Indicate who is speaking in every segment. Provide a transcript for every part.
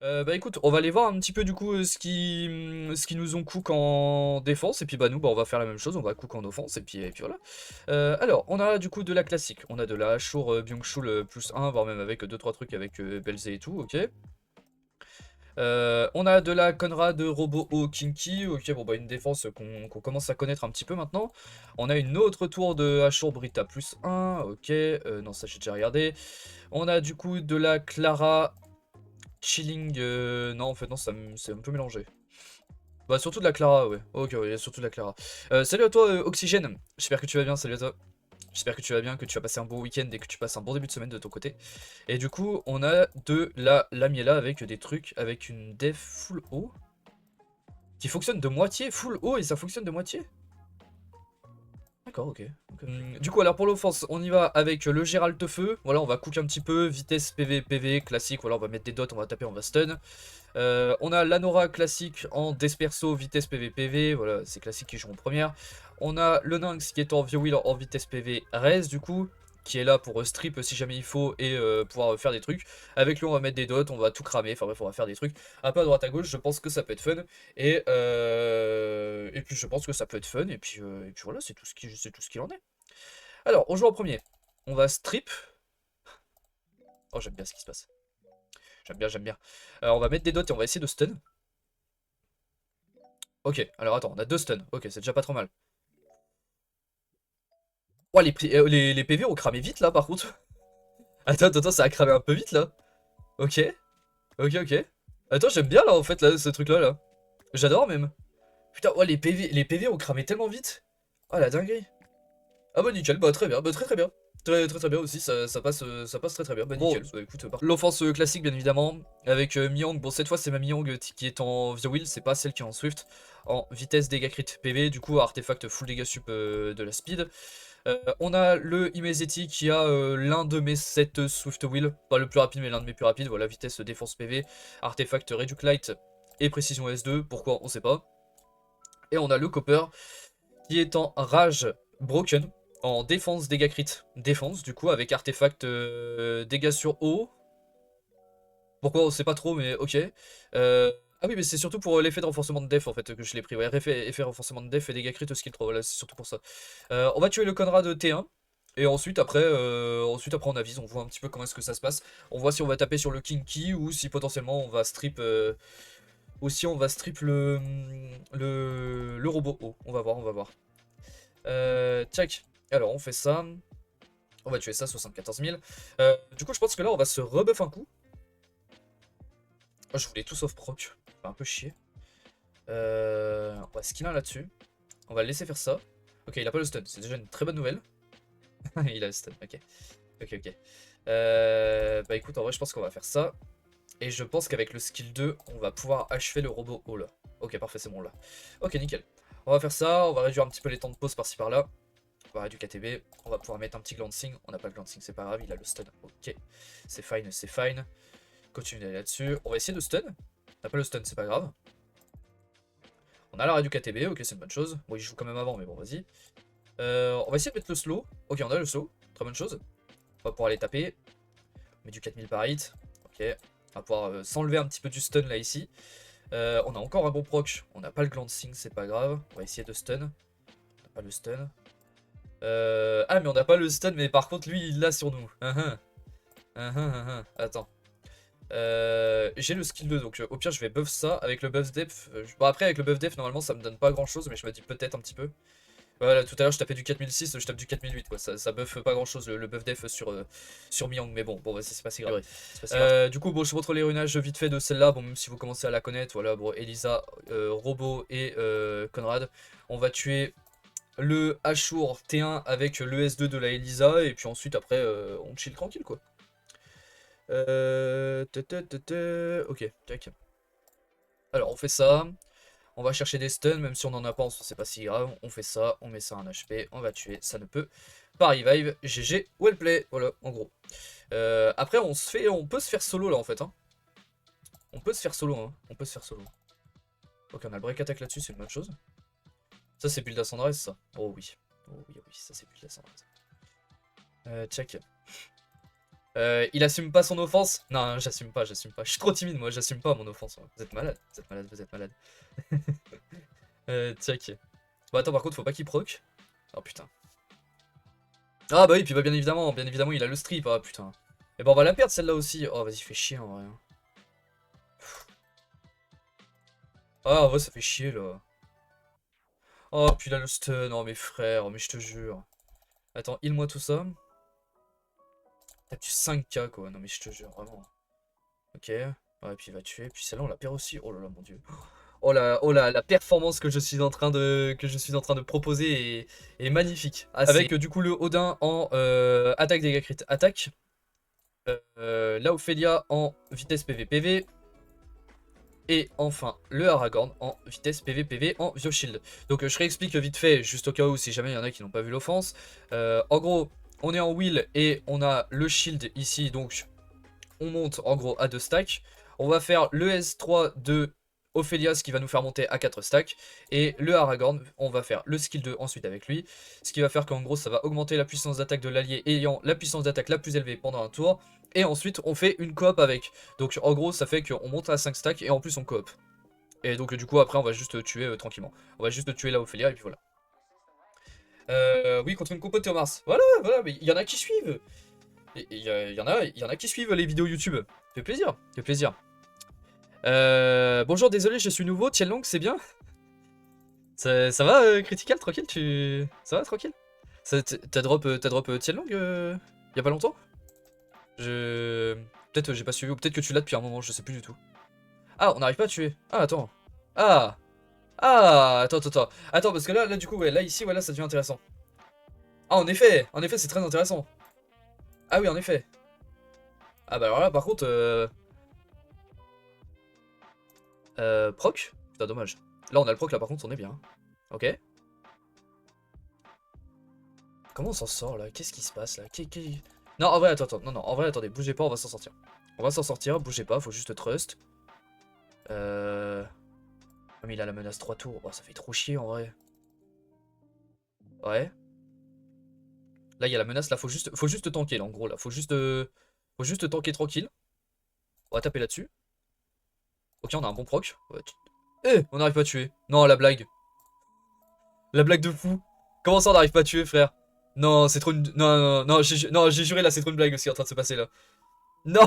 Speaker 1: Bah écoute, on va aller voir un petit peu du coup ce qui nous ont cook en défense, et puis bah nous bah on va faire la même chose, on va cook en offense, et puis voilà. Alors, on a du coup de la classique, on a de la Ashur Byung-Chul plus 1, voire même avec deux trois trucs avec Belzé et tout, ok. On a de la Conrad Robo O Kinky, ok, bon bah une défense qu'on commence à connaître un petit peu maintenant. On a une autre tour de Ashur Brita plus 1, ok, non ça j'ai déjà regardé. On a du coup de la Clara Chilling, non en fait non, c'est un peu mélangé. Bah surtout de la Clara, ouais. Ok, ouais, surtout de la Clara. Salut à toi, Oxygène. J'espère que tu vas bien, salut à toi. J'espère que tu vas bien, que tu as passé un bon week-end et que tu passes un bon début de semaine de ton côté. Et du coup, on a de la Lamiela avec des trucs, avec une def full haut, qui fonctionne de moitié, full haut, et ça fonctionne de moitié. D'accord, ok. Du coup, alors pour l'offense, on y va avec le Gérald Feu. Voilà, on va cook un petit peu, vitesse PV, PV, classique. Voilà, on va mettre des dots, on va taper, on va stun. On a l'Anora classique en Desperso, vitesse PV, PV, voilà, c'est classique qui joue en première. On a le Nynx qui est en Viewheel en vitesse PV Res du coup, qui est là pour strip si jamais il faut et pouvoir faire des trucs. Avec lui on va mettre des dots, on va tout cramer, enfin bref on va faire des trucs un peu à droite à gauche, je pense que ça peut être fun. Et puis je pense que ça peut être fun, et puis voilà, c'est tout ce qu'il en est. Alors, on joue en premier, on va strip. Oh j'aime bien ce qui se passe. J'aime bien, j'aime bien. On va mettre des dots et on va essayer de stun. Ok, alors attends, on a deux stuns. Ok, c'est déjà pas trop mal. Oh, les PV ont cramé vite là par contre. Attends, ça a cramé un peu vite là. Ok, ok. Attends, j'aime bien là en fait là, ce truc là là. J'adore même. Putain, oh, les PV ont cramé tellement vite. Oh la dinguerie. Ah bah nickel, bah très bien, bah très bien. Très bien aussi, ça passe très très bien. Bah nickel, bah écoute, l'offense classique bien évidemment, avec Miang. Bon cette fois c'est ma Miang qui est en The Wheel, c'est pas celle qui est en Swift. En vitesse dégâts crit PV, du coup artefact full dégâts sup de la speed. On a le Imezeti qui a l'un de mes 7 Swift Wheel, pas le plus rapide mais l'un de mes plus rapides, voilà, vitesse défense PV, artefact Reduc Light et précision S2, pourquoi on sait pas. Et on a le Copper qui est en Rage Broken, en défense dégâts crit défense, du coup avec artefact dégâts sur eau, pourquoi on sait pas trop mais ok. Ah oui mais c'est surtout pour l'effet de renforcement de def en fait que je l'ai pris, ouais, effet renforcement de def et dégâts crit skill 3, voilà c'est surtout pour ça. On va tuer le Conrad T1. Et ensuite après on avise, on voit un petit peu comment est-ce que ça se passe. On voit si on va taper sur le Kinky ou si potentiellement on va strip le robot haut. On va voir, on va voir. Tchac. Alors on fait ça. On va tuer ça, 74 000. Du coup je pense que là on va se rebuff un coup. Oh, je voulais tout sauf proc. Un peu chier. On va skill 1 là-dessus. On va le laisser faire ça. Ok, il a pas le stun, c'est déjà une très bonne nouvelle. Il a le stun, ok. Ok. Bah écoute, en vrai, je pense qu'on va faire ça. Et je pense qu'avec le skill 2, on va pouvoir achever le robot haut là. Ok, parfait, c'est bon là. Ok, nickel. On va faire ça, on va réduire un petit peu les temps de pause par-ci par-là. On va réduire KTB, on va pouvoir mettre un petit glancing. On n'a pas le glancing, c'est pas grave, il a le stun. Ok, c'est fine, c'est fine. Continue d'aller là-dessus. On va essayer de stun. On n'a pas le stun, c'est pas grave. On a la réduit KTB, ok, c'est une bonne chose. Bon, il joue quand même avant, mais bon, vas-y. On va essayer de mettre le slow. Ok, on a le slow, très bonne chose. On va pouvoir aller taper. On met du 4000 par hit. Ok. On va pouvoir s'enlever un petit peu du stun là ici. On a encore un bon proc. On n'a pas le glancing, c'est pas grave. On va essayer de stun. On n'a pas le stun. Ah, mais on n'a pas le stun, mais par contre, lui, il l'a sur nous. Attends. J'ai le skill 2, donc au pire, je vais buff ça. Avec le buff def. Bon, après, avec le buff def, normalement, ça me donne pas grand chose, mais je me dis peut-être un petit peu. Voilà, tout à l'heure je tapais du 4006, je tape du 4008 quoi, ça buff pas grand chose le buff def sur Miang, mais bon, c'est pas si grave. Du coup, bon, je vous montre les runages vite fait de celle-là, bon, même si vous commencez à la connaître, voilà, bon, Elisa, Robo et Conrad. On va tuer le Ashur T1 avec le S2 de la Elisa, et puis ensuite après, on chill tranquille quoi. Ok, tac. Alors, on fait ça. On va chercher des stuns, même si on en a pas, c'est pas si grave. On fait ça, on met ça en HP, on va tuer, ça ne peut pas revive. GG, well play, voilà, en gros. Après, on peut se faire solo là en fait. Hein. On peut se faire solo, hein. On peut se faire solo. Ok, on a le break attack là-dessus, c'est une bonne chose. Ça, c'est build à Sunrise, ça. Oh oui. Oh oui, ça c'est build à Sunrise. Check. Il assume pas son offense. Non, j'assume pas, j'assume pas. Je suis trop timide, moi, j'assume pas mon offense. Vous êtes malade, vous êtes malade, vous êtes malade. Tiens, bon, attends, par contre, faut pas qu'il proc. Oh putain. Ah bah oui, puis bah, bien évidemment, il a le strip. Ah putain. Et bah, on va la perdre celle-là aussi. Oh, vas-y, fais chier en vrai. Ah, en vrai, ça fait chier là. Oh, puis là, le stun. Oh, mes frères, oh, mais je te jure. Attends, heal-moi tout ça. T'as du 5k quoi. Non, mais je te jure, vraiment. Ok. Ouais, puis il va tuer. Puis celle-là, on la perd aussi. Oh là là, mon dieu. Oh là, la performance que je suis en train de proposer est magnifique. Avec du coup le Odin en attaque dégâts crit attaque. La Ophelia en vitesse PV. Et enfin le Aragorn en vitesse PV en Shield. Donc je réexplique vite fait, juste au cas où si jamais il y en a qui n'ont pas vu l'offense. En gros, on est en wheel et on a le shield ici, donc on monte en gros à 2 stacks. On va faire le S3 de Ophelia, ce qui va nous faire monter à 4 stacks. Et le Aragorn, on va faire le skill 2 ensuite avec lui. Ce qui va faire qu'en gros, ça va augmenter la puissance d'attaque de l'allié ayant la puissance d'attaque la plus élevée pendant un tour. Et ensuite, on fait une coop avec. Donc en gros, ça fait qu'on monte à 5 stacks et en plus on coop. Et donc du coup, après, on va juste tuer tranquillement. On va juste tuer la Ophelia et puis voilà. Oui, contre une compo de Théomars. Voilà, mais il y en a qui suivent. Il y en a qui suivent les vidéos YouTube. Fait plaisir, fait plaisir. Bonjour, désolé, je suis nouveau. Tienlong, c'est bien? Ça va, Critical, tranquille, ça va, tranquille? T'as drop Tienlong y a pas longtemps? Peut-être j'ai pas suivi, ou peut-être que tu l'as depuis un moment, je sais plus du tout. Ah, on n'arrive pas à tuer. Ah, attends. Ah. Ah, attends. Attends, parce que là, du coup, ouais, là, ici, voilà, ça devient intéressant. Ah, en effet, c'est très intéressant. Ah oui, en effet. Ah bah alors là, par contre, proc? Putain, dommage. Là, on a le proc, là, par contre, on est bien. Ok. Comment on s'en sort, là? Qu'est-ce qui se passe, là? Non, en vrai, attends. Non, en vrai, attendez, bougez pas, on va s'en sortir. On va s'en sortir, bougez pas, faut juste trust. Ah, mais il a la menace 3 tours. Oh, ça fait trop chier, en vrai. Ouais. Là, il y a la menace, là, faut juste tanker, là, en gros, là. Faut juste tanker tranquille. On va taper là-dessus. Ok, on a un bon proc. Ouais, on n'arrive pas à tuer. Non, la blague. La blague de fou. Comment ça, on n'arrive pas à tuer, frère? Non, c'est trop une... Non, j'ai juré, là, c'est trop une blague, ce qui est en train de se passer, là. Non,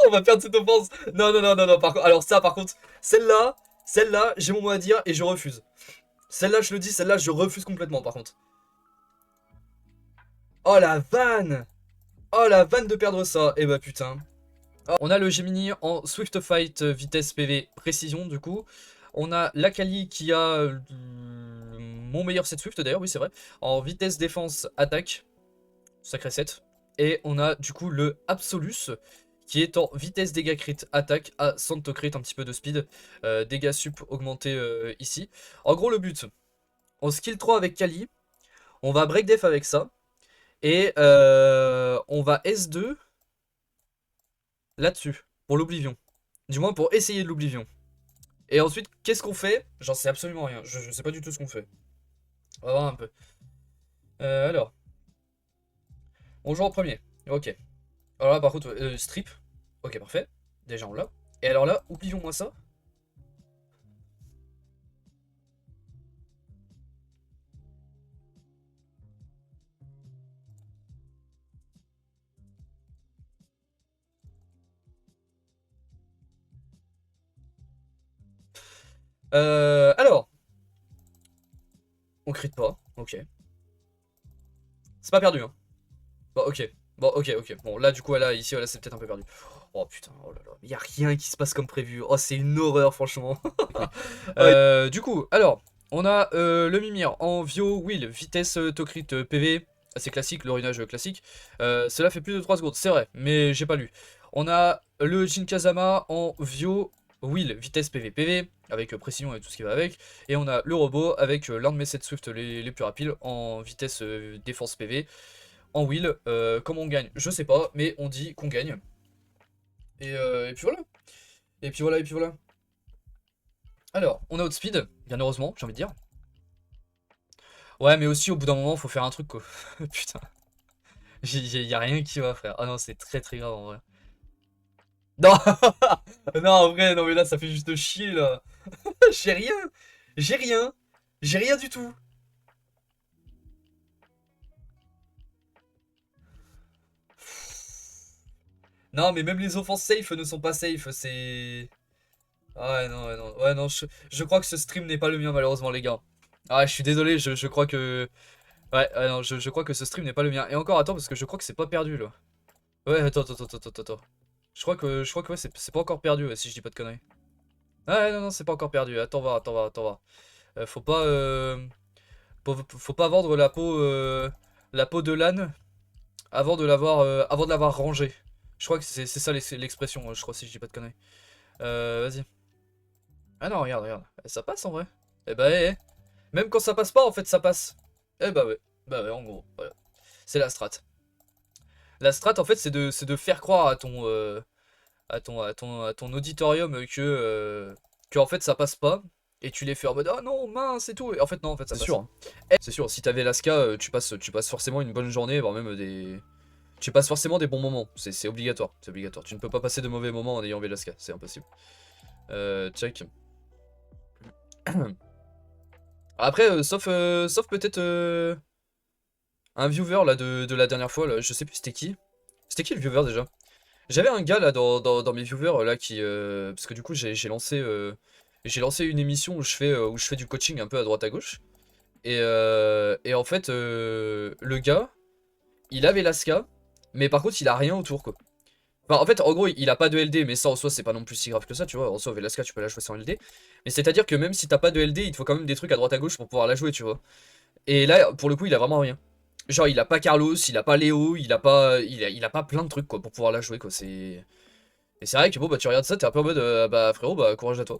Speaker 1: on va perdre cette offense. Non, par contre... Alors ça, par contre, celle-là, j'ai mon mot à dire et je refuse. Celle-là, je le dis, celle-là, je refuse complètement, par contre. Oh, la vanne. Oh, la vanne de perdre ça. Eh bah, putain. On a le Gemini en Swift Fight vitesse PV précision du coup. On a l'Akali qui a mon meilleur set Swift d'ailleurs, oui c'est vrai, en vitesse défense attaque, sacré set. Et on a du coup le Absolus qui est en vitesse dégâts crit attaque à Crit, un petit peu de speed, dégâts sup augmentés ici. En gros le but, on skill 3 avec Kali, on va break def avec ça, et on va S2 là-dessus, pour l'Oblivion. Du moins pour essayer de l'Oblivion. Et ensuite, qu'est-ce qu'on fait? J'en sais absolument rien. Je sais pas du tout ce qu'on fait. On va voir un peu. Alors. On joue en premier. Ok. Alors là, par contre, strip. Ok, parfait. Déjà, on l'a. Et alors là, oublions-moi ça. Alors. On crit pas. Ok. C'est pas perdu, hein. Bon, ok. Ok. Bon, là, du coup, là, ici, voilà, c'est peut-être un peu perdu. Oh putain, oh là là. Il y a rien qui se passe comme prévu. Oh, c'est une horreur, franchement. Du coup, alors. On a le Mimir en Vio Wheel, vitesse Tocrit PV. C'est classique, le ruinage classique. Cela fait plus de 3 secondes, c'est vrai, mais j'ai pas lu. On a le Jinkazama en Vio Wheel, vitesse PV, avec précision et tout ce qui va avec. Et on a le robot avec l'un de mes 7 Swift les plus rapides en vitesse défense PV. En Wheel, comment on gagne? Je sais pas, mais on dit qu'on gagne. Et puis voilà. Et puis voilà. Alors, on a Outspeed, bien heureusement, j'ai envie de dire. Ouais, mais aussi au bout d'un moment, faut faire un truc quoi. Putain. Y a rien qui va, frère. Ah non, c'est très très grave en vrai. Non, non, en vrai, non mais là, ça fait juste chier, là. J'ai rien. J'ai rien. J'ai rien du tout. Non, mais même les offenses safe ne sont pas safe, c'est... Ah ouais, non, ouais, non, ouais, non, je crois que ce stream n'est pas le mien, malheureusement, les gars. Ah, je suis désolé, je crois que... Ouais, non, je crois que ce stream n'est pas le mien. Et encore, attends, parce que je crois que c'est pas perdu, là. Ouais, attends. Je crois que ouais, c'est pas encore perdu, ouais, si je dis pas de conneries. Ah ouais, non, c'est pas encore perdu. Attends voir. Faut pas... faut pas vendre la peau de l'âne avant de l'avoir rangé. Je crois que c'est ça l'expression, je crois, si je dis pas de conneries. Vas-y. Ah non, regarde. Ça passe en vrai. Eh bah, même quand ça passe pas, en fait, ça passe. Eh bah ouais. Bah ouais, en gros. Voilà. C'est la strat. La strat, en fait, c'est de faire croire à ton auditorium que en fait ça passe pas. Et tu les fais en mode ah non mince et tout. Et en fait non, en fait ça passe. C'est sûr. C'est sûr, si t'avais l'ASCA, tu passes forcément une bonne journée, voire même des. Tu passes forcément des bons moments. C'est obligatoire. C'est obligatoire. Tu ne peux pas passer de mauvais moments en ayant Velasca. C'est impossible. Check. Après, sauf peut-être un viewer là de la dernière fois. Là, je sais plus c'était qui. C'était qui le viewer déjà? J'avais un gars là dans mes viewers là qui. Parce que du coup, j'ai lancé une émission où je fais du coaching un peu à droite à gauche. Et en fait, le gars, il avait l'ASCA, mais par contre, il a rien autour quoi. Enfin, en fait, en gros, il a pas de LD, mais ça en soi, c'est pas non plus si grave que ça, tu vois. En soi, Velasca, tu peux la jouer sans LD. Mais c'est-à-dire que même si t'as pas de LD, il te faut quand même des trucs à droite à gauche pour pouvoir la jouer, tu vois. Et là, pour le coup, il a vraiment rien. Genre, il a pas Carlos, il a pas Léo, il a pas plein de trucs, quoi, pour pouvoir la jouer, quoi. Et c'est vrai que bon, bah, tu regardes ça, t'es un peu en mode, bah, frérot, bah, courage à toi.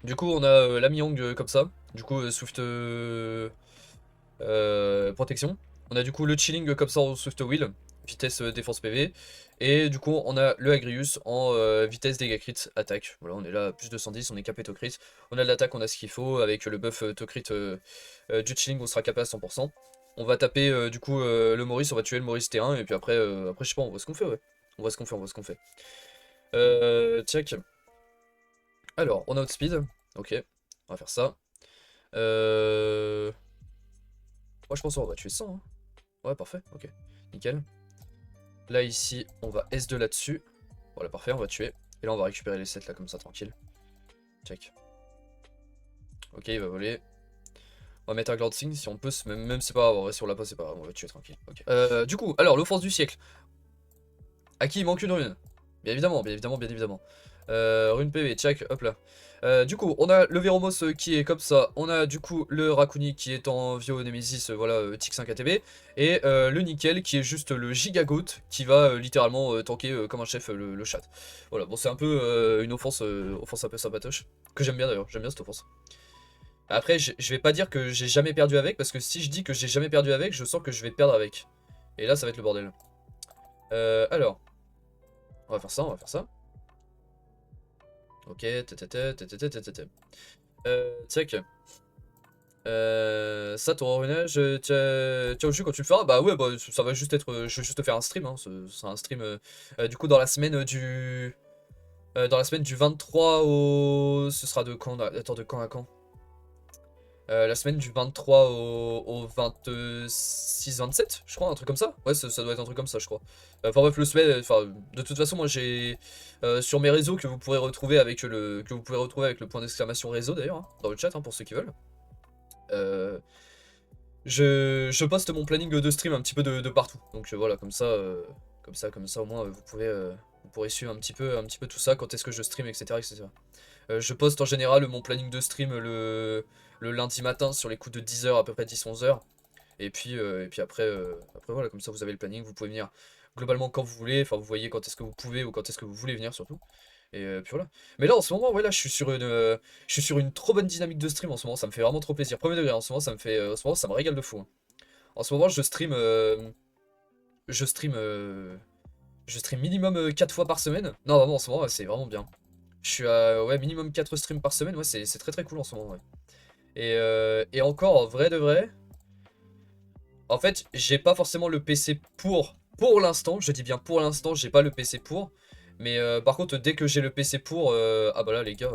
Speaker 1: Du coup, on a l'ami Yang comme ça. Du coup, Swift protection. On a du coup le chilling comme ça en Swift Wheel, vitesse défense PV. Et du coup, on a le Agrius en vitesse dégâts crit attaque. Voilà, on est là, plus de 110, on est capé to crit. On a de l'attaque, on a ce qu'il faut. Avec le buff to crit du chilling, on sera capé à 100%. On va taper du coup le Maurice, on va tuer le Maurice T1. Et puis après je sais pas, on voit ce qu'on fait, ouais. On voit ce qu'on fait. Check. Alors, on a outspeed. Ok, on va faire ça. Moi je pense qu'on va tuer 100. Hein. Ouais, parfait, ok. Nickel. Là, ici, on va S2 là-dessus. Voilà, parfait, on va tuer. Et là, on va récupérer les 7 là, comme ça, tranquille. Check. Ok, il va voler. On va mettre un Glancing si on peut, même c'est pas grave, en vrai, si on l'a pas, c'est pas grave, on va tuer tranquille. Ok. Du coup, alors, l'offense du siècle. À qui il manque une rune? Bien évidemment. Rune PV, check, hop là. Du coup, on a le Véromos qui est comme ça. On a du coup le Rakuni qui est en Vio Nemesis, voilà, Tic 5 ATB. Et le Nickel qui est juste le Gigagoat qui va littéralement tanker comme un chef le chat. Voilà, bon, c'est un peu une offense un peu sympatoche. Que j'aime bien d'ailleurs, j'aime bien cette offense. Après, je vais pas dire que j'ai jamais perdu avec, parce que si je dis que j'ai jamais perdu avec, je sens que je vais perdre avec. Et là, ça va être le bordel. Alors, on va faire ça. Ok, check. Ça, ton runage, tiens au jus quand tu le feras. Bah ouais, bah ça va juste être. Je vais juste te faire un stream. Hein. Ce sera un stream du coup dans la semaine du 23 au. Ce sera de quand? Attends, de quand à quand? La semaine du 23 au 26-27, je crois, un truc comme ça. Ouais, ça doit être un truc comme ça, je crois. Enfin bref, de toute façon, moi j'ai sur mes réseaux que vous pourrez retrouver avec le point d'exclamation réseau d'ailleurs, hein, dans le chat, hein, pour ceux qui veulent. Euh, je poste mon planning de stream un petit peu de partout. Donc voilà, comme ça, au moins vous pourrez suivre un petit peu tout ça, quand est-ce que je stream, etc. Je poste en général mon planning de stream le lundi matin sur les coups de 10h, à peu près 10-11h. Et puis après voilà, comme ça vous avez le planning, vous pouvez venir globalement quand vous voulez, enfin vous voyez quand est-ce que vous pouvez ou quand est-ce que vous voulez venir surtout. Et puis voilà. Mais là en ce moment, ouais, là je suis sur une trop bonne dynamique de stream en ce moment, ça me fait vraiment trop plaisir. Premier degré, en ce moment ça me régale de fou. Hein. En ce moment je stream minimum 4 fois par semaine. Non vraiment en ce moment ouais, c'est vraiment bien. Je suis à ouais, minimum 4 streams par semaine, ouais, c'est très très cool en ce moment. Ouais. Et encore, en vrai de vrai, En fait, j'ai pas forcément le PC pour l'instant, je dis bien pour l'instant, j'ai pas le PC pour. Mais par contre, dès que j'ai le PC pour, ah bah là les gars,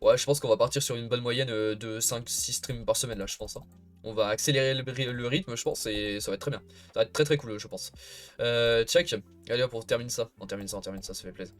Speaker 1: ouais, je pense qu'on va partir sur une bonne moyenne de 5-6 streams par semaine là, je pense, hein. On va accélérer le rythme, je pense, et ça va être très bien. Ça va être très très cool, je pense. Check. Allez hop, on termine ça, ça fait plaisir.